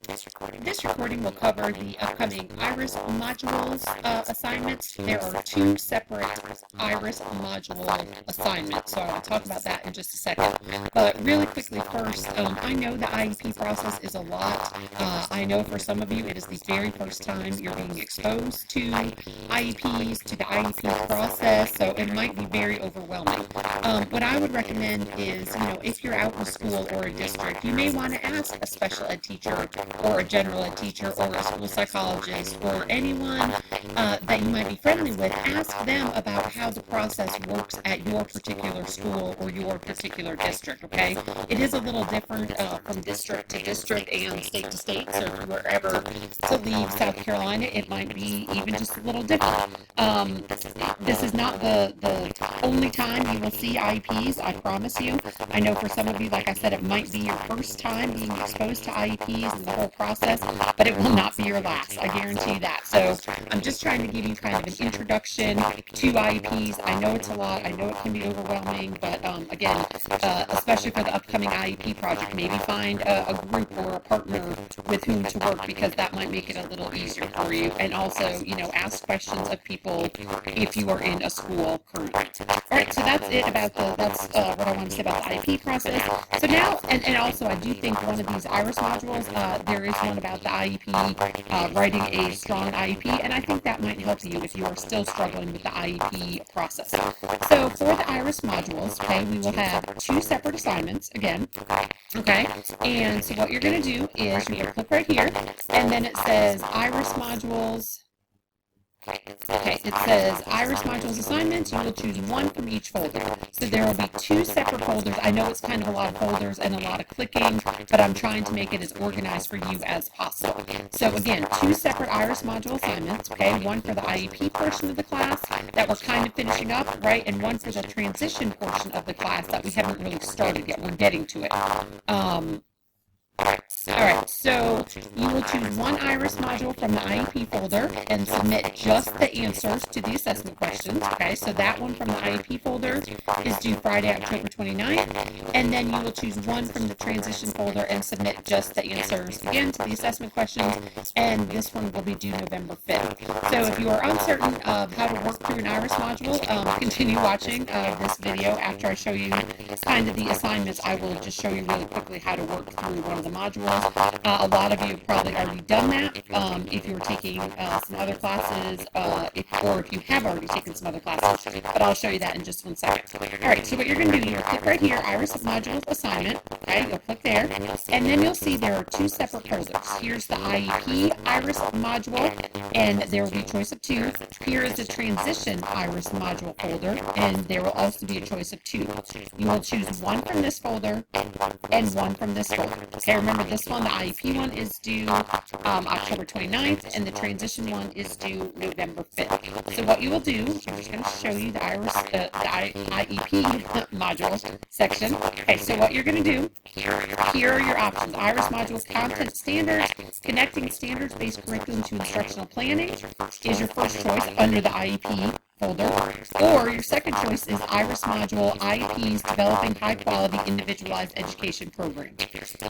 This recording will cover the upcoming IRIS modules assignments. There are two separate IRIS module assignments, so I will talk about that in just a second. But really quickly first, I know the IEP process is a lot. I know for some of you it is the very first time you're being exposed to IEPs, to the IEP process, so it might be very overwhelming. What I would recommend is, if you're out in a school or a district, you may want to ask a special ed teacher or a general ed teacher or a school psychologist or anyone that you might be friendly with. Ask them about how the process works at your particular school or your particular district, okay? It is a little different from district to district and state to state, so if you were ever to leave South Carolina, it might be even just a little different. This is not the only time you will see IEPs, I promise you. I know for some of you, like I said, it might be your first time being exposed to IEPs and the whole process, but it will not be your last, I guarantee you that. So I'm just trying to give you kind of an introduction to IEPs. I know it's a lot, I know it can be overwhelming, but again, especially for the upcoming IEP project, maybe find a group or a partner with whom to work, because that might make it a little easier for you. And also, ask questions of people if you are in a school currently. All right, so that's it about that's what I want to say about the IEP process. So now, and also I do think one of these IRIS modules, there is one about the IEP, writing a strong IEP, and I think that might help you if you are still struggling with the IEP process. So for the IRIS modules, okay, we will have two separate assignments again, okay, and so what you're going to do is you're going to click right here, and then it says IRIS modules. Okay, it says IRIS modules assignments. You will choose one from each folder. So there will be two separate folders. I know it's kind of a lot of folders and a lot of clicking, but I'm trying to make it as organized for you as possible. So again, two separate IRIS module assignments, okay? One for the IEP portion of the class that we're kind of finishing up, right? And one for the transition portion of the class that we haven't really started yet. We're getting to it. All right, so you will choose one IRIS module from the IEP folder and submit just the answers to the assessment questions. Okay, so that one from the IEP folder is due Friday, October 29th, and then you will choose one from the transition folder and submit just the answers again to the assessment questions, and this one will be due November 5th. So if you are uncertain of how to work through an IRIS module, continue watching this video. After I show you kind of the assignments, I will just show you really quickly how to work through one of the modules. A lot of you have probably already done that if you were taking some other classes, or if you have already taken some other classes, but I'll show you that in just 1 second. All right, so what you're going to do, you're click right here, IRIS modules assignment, okay, you'll click there, and then you'll see there are two separate folders. Here's the IEP IRIS module, and there will be a choice of two. Here is the transition IRIS module folder, and there will also be a choice of two. You will choose one from this folder and one from this folder. Okay, remember this one, the IEP one, is due October 29th, and the transition one is due November 5th. So what you will do, I'm just going to show you the IEP module section. Okay, so what you're going to do, here are your options. IRIS modules content standards, connecting standards-based curriculum to instructional planning is your first choice under the IEP folder, or your second choice is IRIS module IEPs developing high-quality individualized education programs.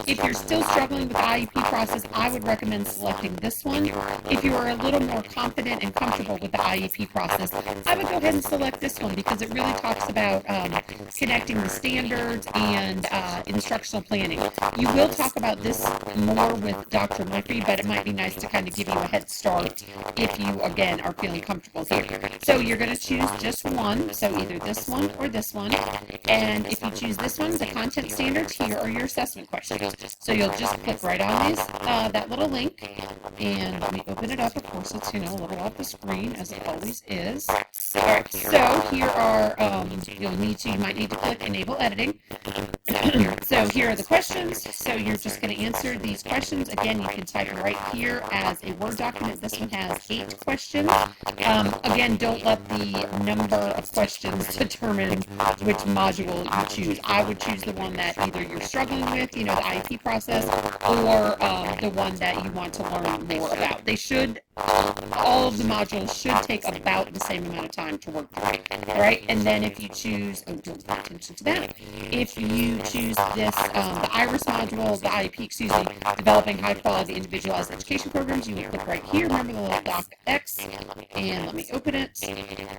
If you're still struggling with the IEP process, I would recommend selecting this one. If you are a little more confident and comfortable with the IEP process, I would go ahead and select this one, because it really talks about connecting the standards and instructional planning. You will talk about this more with Dr. Murphy, but it might be nice to kind of give you a head start if you, again, are feeling comfortable here. So you're going to choose just one, so either this one or this one, and if you choose this one, the content standards, here are your assessment questions. So you'll just click right on these, that little link, and let me open it up. Of course, it's, a little off the screen, as it always is. All right, so here are, you might need to click Enable Editing. So here are the questions. So you're just going to answer these questions. Again, you can type it right here as a Word document. This one has 8 questions. Again, don't let the number of questions determine which module you choose. I would choose the one that either you're struggling with, the IEP process, or the one that you want to learn more about. They should all of the modules should take about the same amount of time to work through. All right, and then if you choose, don't pay attention to that. If you choose this, the IRIS module, the IEP, excuse me, developing high quality individualized education programs, you will click right here. Remember the little doc X, and let me open it,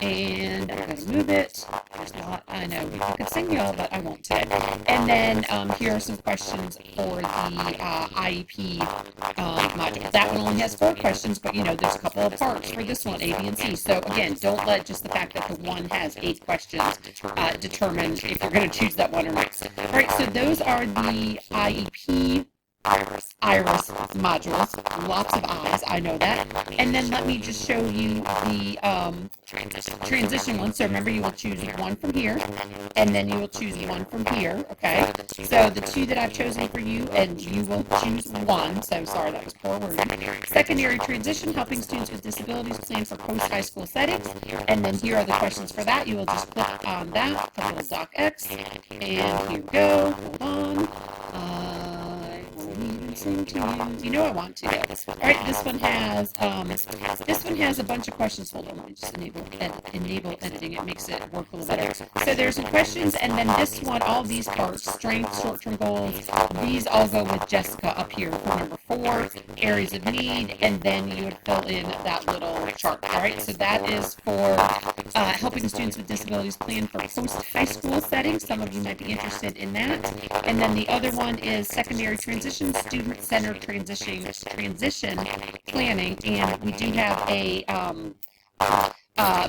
and I'm going to move it. There's a lot, I know, I could sing y'all, but I won't today. And then here are some questions for the IEP module. That one only has 4 questions, but you know, there's a couple of parts for this one, A, B, and C. So again, don't let just the fact that the one has 8 questions determine if you're going to choose that one or not. All right, so those are the IEP IRIS modules, lots of I's, I know that. And then let me just show you the transition one. So remember, you will choose one from here, and then you will choose one from here, okay? So the 2 that I've chosen for you, and you will choose one. So sorry, that was poor wording. Secondary transition, helping students with disabilities plan for post-high school settings. And then here are the questions for that. You will just click on that, the little doc X, and here we go. Hold on. You know I want to. All right, this one has a bunch of questions. Hold on, let me just enable editing. It makes it work a little better. So there's some questions, and then this one, all these parts, strengths, short-term goals, these all go with Jessica up here for number 4, areas of need, and then you would fill in that little chart. All right, so that is for helping students with disabilities plan for post-high school settings. Some of you might be interested in that. And then the other one is secondary transition, student-centered transition planning, and we do have a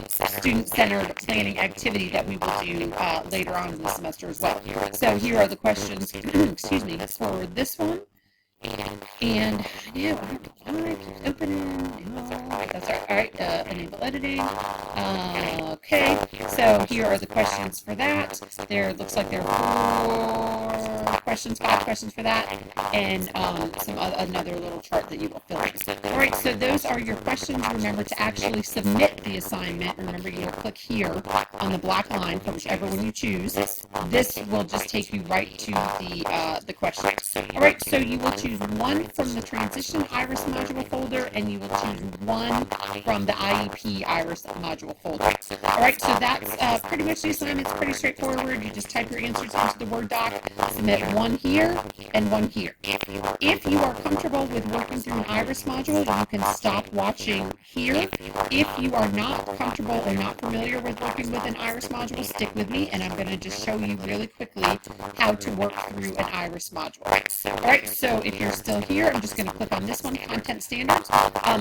student-centered planning activity that we will do later on in the semester as well. So here are the questions, excuse me, for this one. And yeah, opening. That's all right. Enable editing. Okay. So here are the questions for that. There looks like there are 4 questions, 5 questions for that, and another little chart that you will fill in. All right. So those are your questions. Remember to actually submit the assignment. Remember, you will click here on the black line for whichever one you choose. This will just take you right to the questions. All right. So you will choose one from the Transition IRIS module folder, and you will choose one from the IEP IRIS module folder. All right, so that's pretty much the assignment. It's pretty straightforward. You just type your answers into the Word doc, submit one here and one here. If you are comfortable with working through an IRIS module, you can stop watching here. If you are not comfortable or not familiar with working with an IRIS module, stick with me, and I'm going to just show you really quickly how to work through an IRIS module. All right, so if you're still here, I'm just going to click on this one, Content Standards.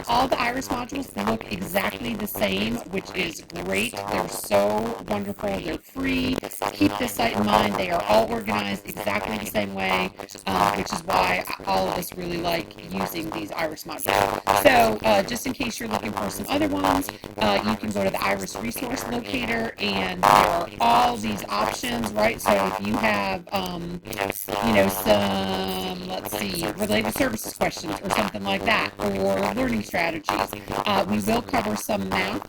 All the IRIS modules look exactly the same, which is great. They're so wonderful. They're free. Keep this site in mind. They are all organized exactly the same way, which is why all of us really like using these IRIS modules. So just in case you're looking for some other ones, you can go to the IRIS Resource Locator, and there are all these options, right? So if you have, you know, some, let's see, related services questions or something like that, or learning strategies. We will cover some math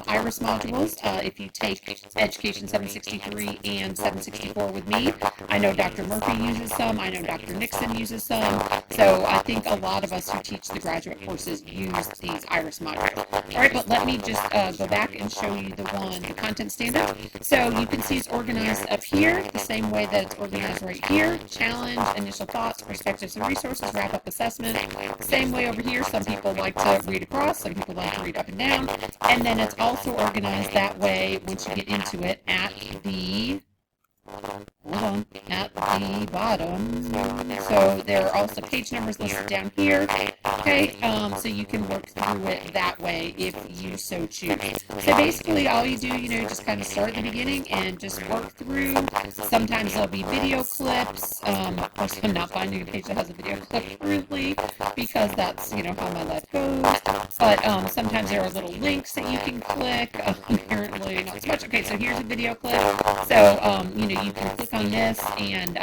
IRIS modules if you take Education 763 and 764 with me. I know Dr. Murphy uses some. I know Dr. Nixon uses some. So I think a lot of us who teach the graduate courses use these IRIS modules. All right, but let me just go back and show you the content standard. So you can see it's organized up here the same way that it's organized right here. Challenge, initial thoughts, perspectives and resources, wrap-up assessment. Same way over here. Some people like to read across, some people like to read up and down. And then it's also organized that way once you get into it at the bottom. So there are also page numbers listed down here. Okay, so you can work through it that way if you so choose. So basically all you do, you know, just kind of start at the beginning and just work through. Sometimes there'll be video clips. Of course, I'm not finding a page that has a video clip currently because that's, you know, how my life goes. But sometimes there are little links that you can click. Apparently not so much. Okay, so here's a video clip. So, you know, you can click on this and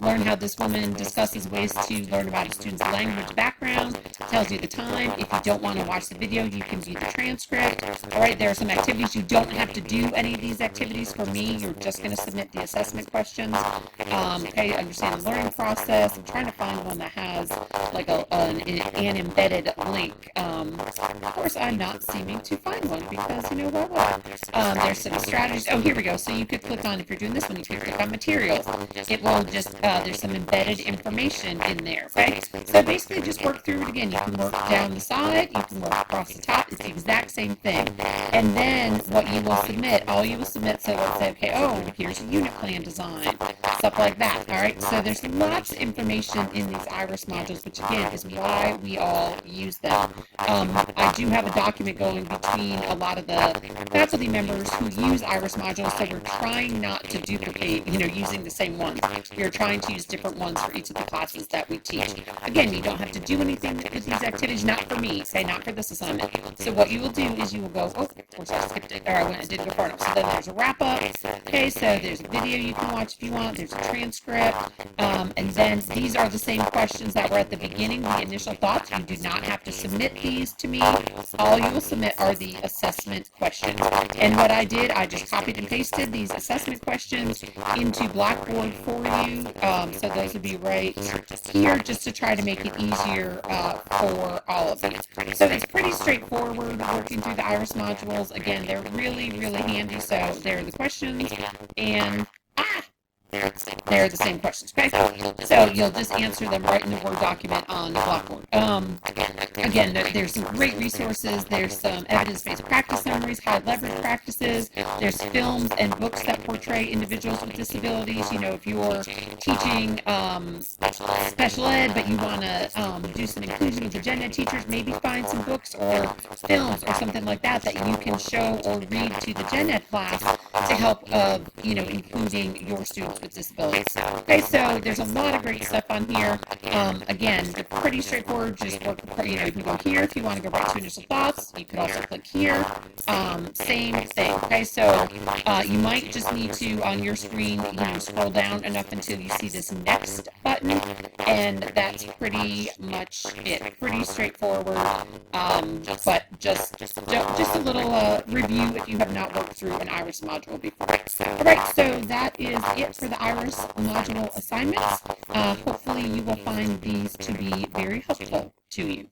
learn how this woman discusses ways to learn about a student's language background, tells you the time. If you don't want to watch the video, you can view the transcript. All right, there are some activities. You don't have to do any of these activities. For me, you're just going to submit the assessment questions. Okay, understand the learning process. I'm trying to find one that has like an embedded link. Of course, I'm not seeming to find one because, you know what? There's some strategies. Oh, here we go. So you could click on, if you're doing this one, you can click on materials. It will just, there's some embedded information in there, okay? So basically just work through it again. You can work down the side, you can work across the top. It's the exact same thing. And then what you will submit, all you will submit, so let's say, okay, oh, here's a unit plan design, stuff like that, all right? So there's lots of information in these IRIS modules, which again is why we all use them. I do have a document going between a lot of the faculty members who use IRIS modules, so we're trying not to duplicate, using the same ones. We're trying to use different ones for each of the classes that we teach. Again, you don't have to do anything with these activities, not for me, okay, not for this assignment. So what you will do is you will go, oh, of course I skipped it, or I didn't go far enough. So then there's a wrap up, okay, so there's a video you can watch if you want, there's a transcript, and then these are the same questions that were at the beginning, the initial thoughts. You do not have to submit these to me. All you will submit are the assessment questions. And what I did, I just copied and pasted these assessment questions into Blackboard for you. So those would be right here, just to try to make it easier for all of you. So it's pretty straightforward working through the IRIS modules. Again, they're really, really handy. So there are the questions, and they're the same questions, okay? So you'll just answer them right in the Word document on Blackboard. Again, there's some great resources. There's some evidence-based practice summaries, high leverage practices. There's films and books that portray individuals with disabilities. If you're teaching special ed, but you want to do some inclusion with the gen ed teachers, maybe find some books or films or something like that that you can show or read to the gen ed class to help, including your students with disabilities. Okay, so there's a lot of great stuff on here. Again, they're pretty straightforward. Just work, you can go here if you want to go right to initial thoughts. You could also click here. Same thing. Okay, so you might just need to, on your screen, scroll down enough until you see this next button, and that's pretty much it. Pretty straightforward, but just a little review if you have not worked through an IRIS module before. All right, so that is it for the IRIS module assignments. Hopefully you will find these to be very helpful to you.